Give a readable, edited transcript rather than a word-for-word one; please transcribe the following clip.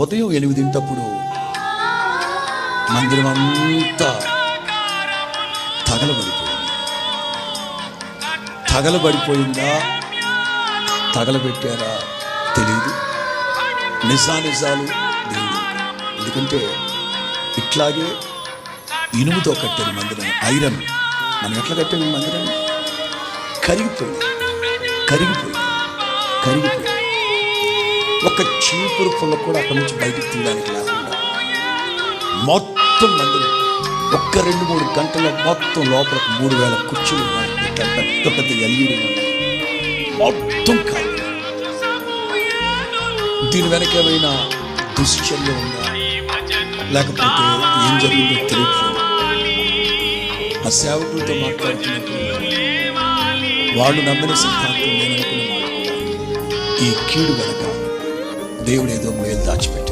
ఉదయం 8 మందిరం అంతా తగలబడిపోయిందా తగలబెట్టారా తెలియదు. నిజాలు దేవుడు. ఎందుకంటే ఇట్లాగే ఇనుముతో కట్టారు మందిరం, ఐరన్. మనం ఎట్లా కట్టాము మందిరం? కరిగిపోయింది. ఒక చీపురు పుల్ల కూడా అక్కడి నుంచి బయటికి తీయడానికి లేకుండా మొత్తం మందిరం ఒక్క 2-3 గంటల్లో మొత్తం లోపల 3000 కుర్చీలు ఉన్నాయి. ఇట్లా పెద్ద ఎల్ఈడి ఉన్నాయి. మొత్తం కాదు. దీని వెనక ఏమైనా దుశ్చర్య ఉందా లేకపోతే ఏం జరిగిందో తెలియట్లేదు. ఆ సేవకులతో మాట్లాడుతున్నప్పుడు వాళ్ళు నమ్మిన సిద్ధాంతం నేను అనుకున్న మాట, ఈ కీడు వెనక దేవుడు ఏదో మేలు దాచిపెట్టాడు.